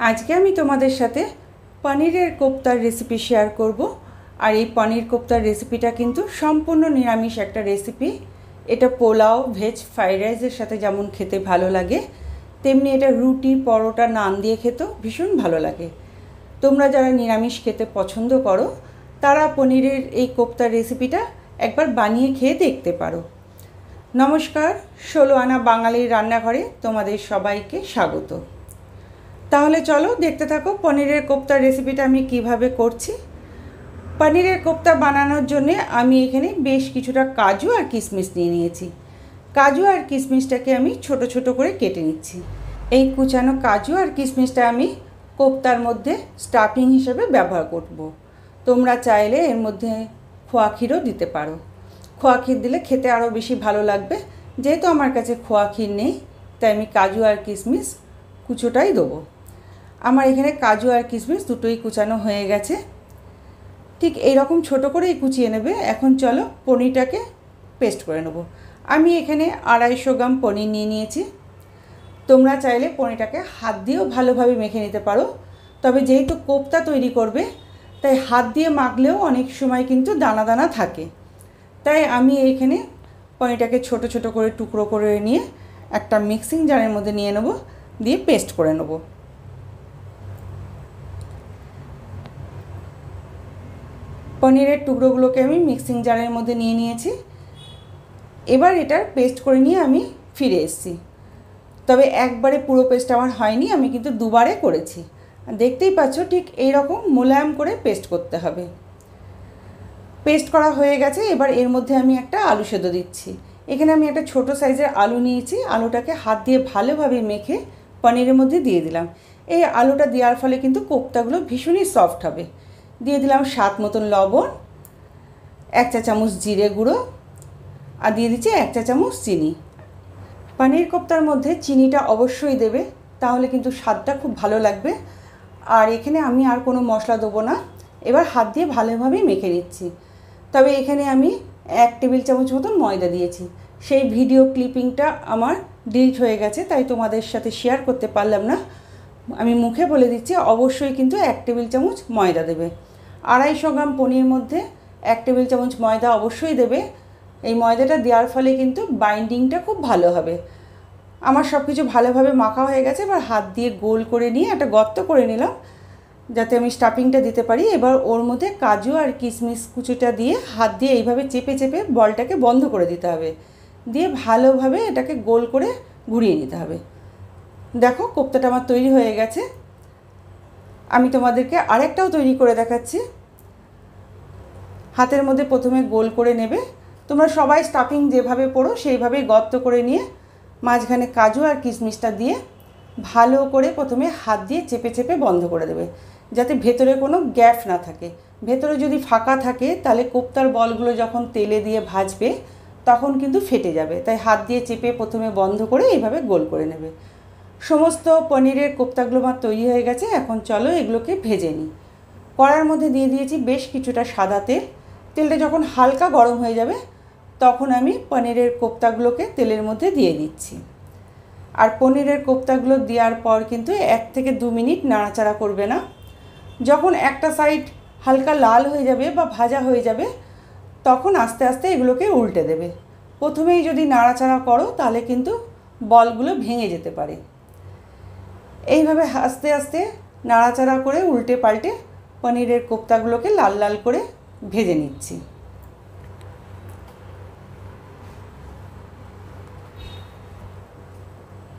আজকে আমি তোমাদের সাথে পনিরের কোপ্তার রেসিপি শেয়ার করব। আর এই পনির কোপ্তার রেসিপিটা কিন্তু সম্পূর্ণ নিরামিষ একটা রেসিপি। এটা পোলাও, ভেজ ফ্রাইড রাইসের সাথে যেমন খেতে ভালো লাগে, তেমনি এটা রুটি, পরোটা, নান দিয়ে খেতেও ভীষণ ভালো লাগে। তোমরা যারা নিরামিষ খেতে পছন্দ করো তারা পনিরের এই কোপ্তার রেসিপিটা একবার বানিয়ে খেয়ে দেখতে পারো। নমস্কার, 16 আনা বাঙালির রান্নাঘরে তোমাদের সবাইকে স্বাগত। তাহলে চলো দেখতে থাকো পনিরের কোপ্তার রেসিপিটা আমি কিভাবে করছি। পনিরের কোপ্তা বানানোর জন্য আমি এখানে বেশ কিছুটা কাজু আর কিশমিশ নিয়ে নিয়েছি। কাজু আর কিশমিশটাকে আমি ছোট ছোট করে কেটে নিচ্ছি। এই কুচানো কাজু আর কিশমিশটা আমি কোপ্তার মধ্যে স্টাফিং হিসেবে ব্যবহার করব। তোমরা চাইলে এর মধ্যে খোয়া ক্ষীরও দিতে পারো। খোয়া ক্ষীর দিলে খেতে আরও বেশি ভালো লাগবে। যেহেতু আমার কাছে খোয়া ক্ষীর নেই, তাই আমি কাজু আর কিশমিশ কুচোটাই দেবো। আমার এখানে কাজু আর কিশমিশ দুটোই কুচানো হয়ে গেছে। ঠিক এইরকম ছোটো করেই কুচিয়ে নেবে। এখন চলো পনিরটাকে পেস্ট করে নেব। আমি এখানে 250 গ্রাম পনির নিয়ে নিয়েছি। তোমরা চাইলে পনিরটাকে হাত দিয়েও ভালোভাবে মেখে নিতে পারো, তবে যেহেতু কোপ্তা তৈরি করবে তাই হাত দিয়ে মাখলেও অনেক সময় কিন্তু দানা দানা থাকে। তাই আমি এইখানে পনিরটাকে ছোট ছোট করে টুকরো করে নিয়ে একটা মিক্সিং জারের মধ্যে নিয়ে নেব, দিয়ে পেস্ট করে নেব। পনিরের টুকরোগুলোকে আমি মিক্সিং জারের মধ্যে নিয়ে নিয়েছি। এবার এটার পেস্ট করে নিয়ে আমি ফিরে এসেছি। তবে একবারে পুরো পেস্ট আমার হয়নি, আমি কিন্তু দুবারে করেছি। দেখতেই পাচ্ছ ঠিক এই রকম মোলায়েম করে পেস্ট করতে হবে। পেস্ট করা হয়ে গেছে। এবার এর মধ্যে আমি একটা আলু সেদ্ধ দিচ্ছি। এখানে আমি একটা ছোট সাইজের আলু নিয়েছি। আলুটাকে হাত দিয়ে ভালোভাবে মেখে পনিরের মধ্যে দিয়ে দিলাম। এই আলুটা দেওয়ার ফলে কিন্তু কোপ্তাগুলো ভীষণই সফট হবে। দিয়ে দিলাম স্বাদ মতন লবণ, 1 চা চামচ জিরে গুঁড়ো, আর দিয়ে দিচ্ছি 1 চা চামচ চিনি। পনির কোপ্তার মধ্যে চিনিটা অবশ্যই দেবে, তাহলে কিন্তু স্বাদটা খুব ভালো লাগবে। আর এখানে আমি আর কোনো মশলা দেবো না। এবার হাত দিয়ে ভালোভাবে মেখে নিচ্ছি। তবে এখানে আমি 1 টেবিল চামচ মতন ময়দা দিয়েছি। সেই ভিডিও ক্লিপিংটা আমার ডিলিট হয়ে গেছে, তাই তোমাদের সাথে শেয়ার করতে পারলাম না। আমি মুখে বলে দিচ্ছি, অবশ্যই কিন্তু 1 টেবিল চামচ ময়দা দেবে। 250 গ্রাম পনির মধ্যে 1 টেবিল চামচ ময়দা অবশ্যই দেবে। এই ময়দাটা দেওয়ার ফলে কিন্তু বাইন্ডিংটা খুব ভালো হবে। আমার সব কিছু ভালোভাবে মাখা হয়ে গেছে। এবার হাত দিয়ে গোল করে নিয়ে একটা গর্ত করে নিলাম, যাতে আমি স্টাফিংটা দিতে পারি। এবার ওর মধ্যে কাজু আর কিশমিশ কুচিটা দিয়ে হাত দিয়ে এইভাবে চেপে চেপে বলটাকে বন্ধ করে দিতে হবে। দিয়ে ভালোভাবে এটাকে গোল করে ঘুরিয়ে নিতে হবে। দেখো কোপ্তাটা আমার তৈরি হয়ে গেছে। আমি তোমাদেরকে আরেকটাও তৈরি করে দেখাচ্ছি। হাতের মধ্যে প্রথমে গোল করে নেবে। তোমরা সবাই স্টাফিং যেভাবে পড়ো সেইভাবেই গর্ত করে নিয়ে মাঝখানে কাজু আর কিশমিশটা দিয়ে ভালো করে প্রথমে হাত দিয়ে চেপে চেপে বন্ধ করে দেবে, যাতে ভেতরে কোনো গ্যাপ না থাকে। ভেতরে যদি ফাঁকা থাকে তাহলে কোপ্তার বলগুলো যখন তেলে দিয়ে ভাজবে তখন কিন্তু ফেটে যাবে। তাই হাত দিয়ে চেপে প্রথমে বন্ধ করে এইভাবে গোল করে নেবে। সমস্ত পনিরের কোপ্তাগুলো আমার তৈরি হয়ে গেছে। এখন চলো এগুলোকে ভেজে নিই। কড়ার মধ্যে দিয়ে দিয়েছি বেশ কিছুটা সাদা তেল। তেলটা যখন হালকা গরম হয়ে যাবে তখন আমি পনিরের কোপ্তাগুলোকে তেলের মধ্যে দিয়ে দিচ্ছি। আর পনিরের কোপ্তাগুলো দেওয়ার পর কিন্তু 1 থেকে 2 মিনিট নাড়াচাড়া করবে না। যখন একটা সাইড হালকা লাল হয়ে যাবে বা ভাজা হয়ে যাবে তখন আস্তে আস্তে এগুলোকে উল্টে দেবে। প্রথমেই যদি নাড়াচাড়া করো তাহলে কিন্তু বলগুলো ভেঙে যেতে পারে। এইভাবে আস্তে আস্তে নাড়াচাড়া করে উল্টে পাল্টে পনিরের কোপ্তাগুলোকে লাল লাল করে ভেজে নিচ্ছি।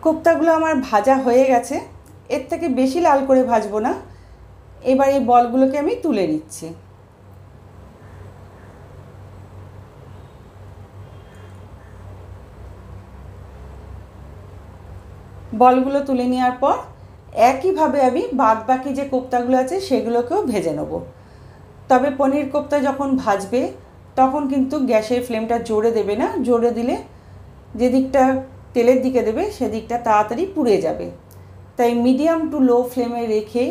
কোপ্তাগুলো আমার ভাজা হয়ে গেছে। এর থেকে বেশি লাল করে ভাজবো না। এবার এই বলগুলোকে আমি তুলে নিচ্ছি। বলগুলো তুলে নেওয়ার পর একইভাবে আমি বাদবাকি যে কোপ্তাগুলো আছে সেগুলোকেও ভেজে নেব। তবে পনির কোপ্তা যখন ভাজবে তখন কিন্তু গ্যাসের ফ্লেমটা জোরে দেবে না। জোরে দিলে যে দিকটা তেলের দিকে দেবে সেদিকটা তাড়াতাড়ি পুড়ে যাবে। তাই মিডিয়াম টু লো ফ্লেমে রেখে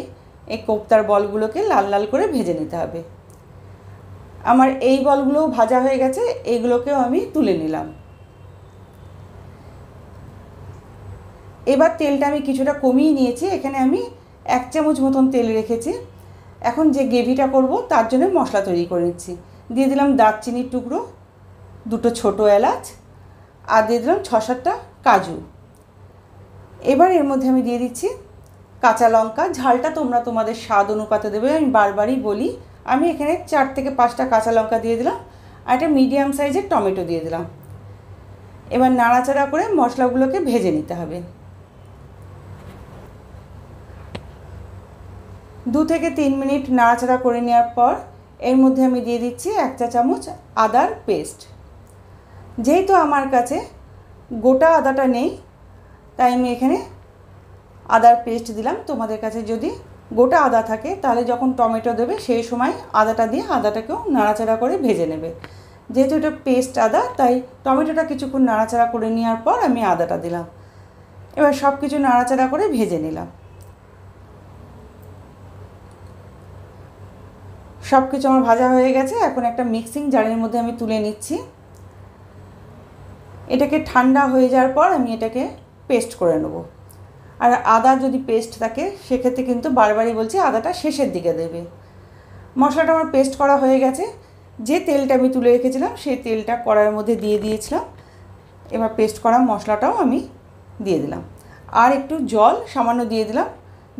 এই কোপ্তার বলগুলোকে লাল লাল করে ভেজে নিতে হবে। আমার এই বলগুলোও ভাজা হয়ে গেছে, এইগুলোকেও আমি তুলে নিলাম। এবার তেলটা আমি কিছুটা কমিয়ে নিয়েছি। এখানে আমি 1 চামচ মতন তেল রেখেছি। এখন যে গ্রেভিটা করব তার জন্য মশলা তৈরি করে নিচ্ছি। দিয়ে দিলাম দারচিনির টুকরো, 2টো ছোটো এলাচ, আর দিয়ে দিলাম 6-7টা কাজু। এবার এর মধ্যে আমি দিয়ে দিচ্ছি কাঁচা লঙ্কা। ঝালটা তোমরা তোমাদের স্বাদ অনুপাতে দেবে, আমি বারবারই বলি। আমি এখানে 4 থেকে 5টা কাঁচা লঙ্কা দিয়ে দিলাম, আর একটা মিডিয়াম সাইজের টমেটো দিয়ে দিলাম। এবার নাড়াচাড়া করে মশলাগুলোকে ভেজে নিতে হবে। 2 থেকে 3 মিনিট নাড়াচাড়া করে নেওয়ার পর এর মধ্যে আমি দিয়ে দিচ্ছি 1 চা চামচ আদার পেস্ট। যেহেতু আমার কাছে গোটা আদাটা নেই, তাই আমি এখানে আদার পেস্ট দিলাম। তোমাদের কাছে যদি গোটা আদা থাকে তাহলে যখন টমেটো দেবে সেই সময় আদাটা দিয়ে আদাটাকেও নাড়াচাড়া করে ভেজে নেবে। যেহেতু এটা পেস্ট আদা, তাই টমেটোটা কিছুক্ষণ নাড়াচাড়া করে নেওয়ার পর আমি আদাটা দিলাম। এবার সব কিছু নাড়াচাড়া করে ভেজে নিলাম। সব কিছু আমার ভাজা হয়ে গেছে। এখন একটা মিক্সিং জারের মধ্যে আমি তুলে নিচ্ছি। এটাকে ঠান্ডা হয়ে যাওয়ার পর আমি এটাকে পেস্ট করে নেব। আর আদা যদি পেস্ট থাকে সেক্ষেত্রে কিন্তু বারবারই বলছি আদাটা শেষের দিকে দেবে। মশলাটা আমার পেস্ট করা হয়ে গেছে। যে তেলটা আমি তুলে রেখেছিলাম সেই তেলটা কড়াইয়ের মধ্যে দিয়ে দিয়েছিলাম। এবার পেস্ট করা মশলাটাও আমি দিয়ে দিলাম, আর একটু জল সামান্য দিয়ে দিলাম।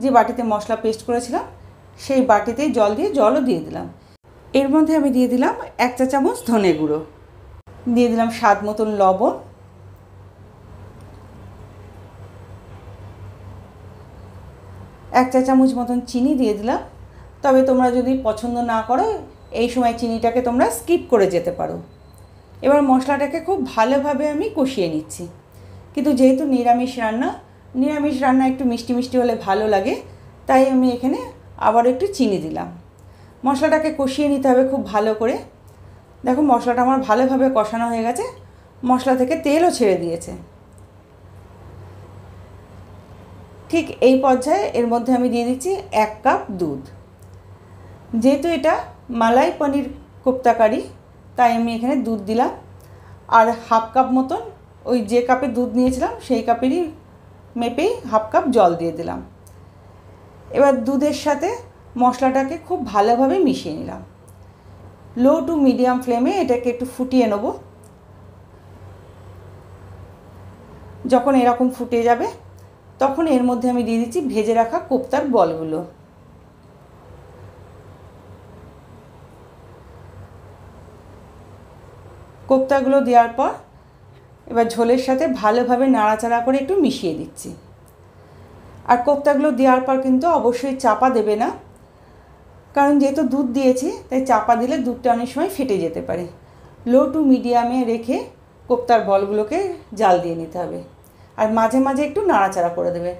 যে বাটিতে মশলা পেস্ট করেছিলাম সেই বাটিতেই জলও দিয়ে দিলাম। এর মধ্যে আমি দিয়ে দিলাম 1 চা চামচ ধনে গুঁড়ো, দিয়ে দিলাম স্বাদ মতন লবণ, এক চা চামচ মতন চিনি দিয়ে দিলাম। তবে তোমরা যদি পছন্দ না করো এই সময় চিনিটাকে তোমরা স্কিপ করে যেতে পারো। এবার মশলাটাকে খুব ভালোভাবে আমি কষিয়ে নিচ্ছি। কিন্তু যেহেতু নিরামিষ রান্না একটু মিষ্টি মিষ্টি হলে ভালো লাগে, তাই আমি এখানে আবার একটু চিনি দিলাম। মশলাটাকে কষিয়ে নিতে হবে খুব ভালো করে। দেখো মশলাটা আমার ভালোভাবে কষানো হয়ে গেছে, মশলা থেকে তেলও ছেড়ে দিয়েছে। ঠিক এই পর্যায়ে এর মধ্যে আমি দিয়ে দিচ্ছি 1 কাপ দুধ। যেহেতু এটা মালাই পনির কোপ্তা কারি, তাই আমি এখানে দুধ দিলাম। আর 1/2 কাপ মতন ওই যে কাপে দুধ নিয়েছিলাম সেই কাপেরই মেপেই 1/2 কাপ জল দিয়ে দিলাম। এবার দুধের সাথে মশলাটাকে খুব ভালোভাবে মিশিয়ে নিলাম। লো টু মিডিয়াম ফ্লেমে এটাকে একটু ফুটিয়ে নেব। যখন এরকম ফুটে যাবে তখন এর মধ্যে আমি দিয়ে দিচ্ছি ভেজে রাখা কোপ্তার বলগুলো। কোপ্তাগুলো দেওয়ার পর এবার ঝোলের সাথে ভালোভাবে নাড়াচাড়া করে একটু মিশিয়ে দিচ্ছি। আর কোপ্তাগুলো দেওয়ার পর কিন্তু অবশ্যই চাপা দেবে না, কারণ যেহেতু দুধ দিয়েছি তাই চাপা দিলে দুধটা অনেক সময় ফেটে যেতে পারে। লো টু মিডিয়ামে রেখে কোপ্তার বলগুলোকে জাল দিয়ে নিতে হবে। আর মাঝে মাঝে একটু নাড়াচাড়া করে দেবে,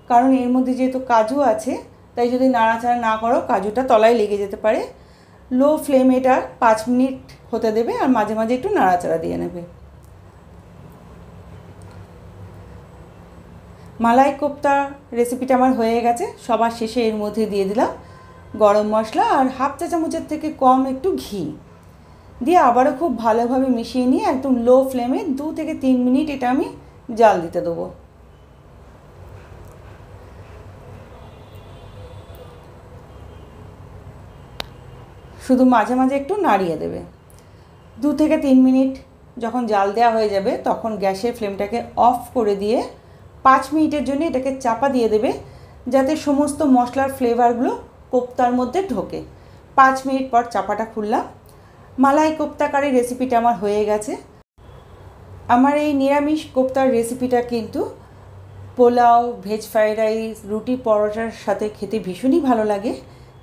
কারণ এর মধ্যে যেহেতু কাজু আছে তাই যদি নাড়াচাড়া না করো কাজুটা তলায় লেগে যেতে পারে। লো ফ্লেমে এটা 5 মিনিট হতে দেবে, আর মাঝে মাঝে একটু নাড়াচাড়া দিয়ে নেবে। মালাই কোপ্তা রেসিপিটা আমার হয়ে গেছে। সবার শেষে এর মধ্যে দিয়ে দিলাম গরম মশলা আর 1/2 চা চামচের থেকে কম একটু ঘি দিয়ে আবারও খুব ভালোভাবে মিশিয়ে নিয়ে একদম লো ফ্লেমে 2 থেকে 3 মিনিট এটা আমি জাল দিতে দেবো। শুধু মাঝে মাঝে একটু নাড়িয়ে দেবে। 2 থেকে 3 মিনিট যখন জাল দেওয়া হয়ে যাবে তখন গ্যাসের ফ্লেমটাকে অফ করে দিয়ে 5 মিনিটের জন্য এটাকে চাপা দিয়ে দেবে, যাতে সমস্ত মশলার ফ্লেভারগুলো কোপ্তার মধ্যে ঢোকে। 5 মিনিট পর চাপাটা খুললাম। মালাই কোপ্তা কারি রেসিপিটা আমার হয়ে গেছে। আমার এই নিরামিষ কোপ্তার রেসিপিটা কিন্তু পোলাও, ভেজ ফ্রাইড রাইস, রুটি, পরোটার সাথে খেতে ভীষণই ভালো লাগে।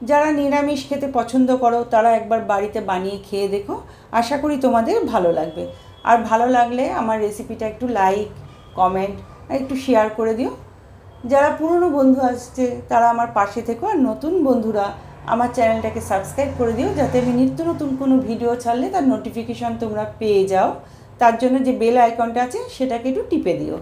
যারা নিরামিষ খেতে পছন্দ করো তারা একবার বাড়িতে বানিয়ে খেয়ে দেখো, আশা করি তোমাদের ভালো লাগবে। আর ভালো লাগলে আমার রেসিপিটা একটু লাইক, কমেন্ট আর একটু শেয়ার করে দিও। যারা পুরনো বন্ধু আসছে তারা আমার পাশে থেকো, আর নতুন বন্ধুরা আমার চ্যানেলটাকে সাবস্ক্রাইব করে দিও, যাতে আমি নিত্য নতুন কোনো ভিডিও ছাড়লে তার নোটিফিকেশন তোমরা পেয়ে যাও। তার জন্য যে বেল আইকনটা আছে সেটাকে একটু টিপে দিও।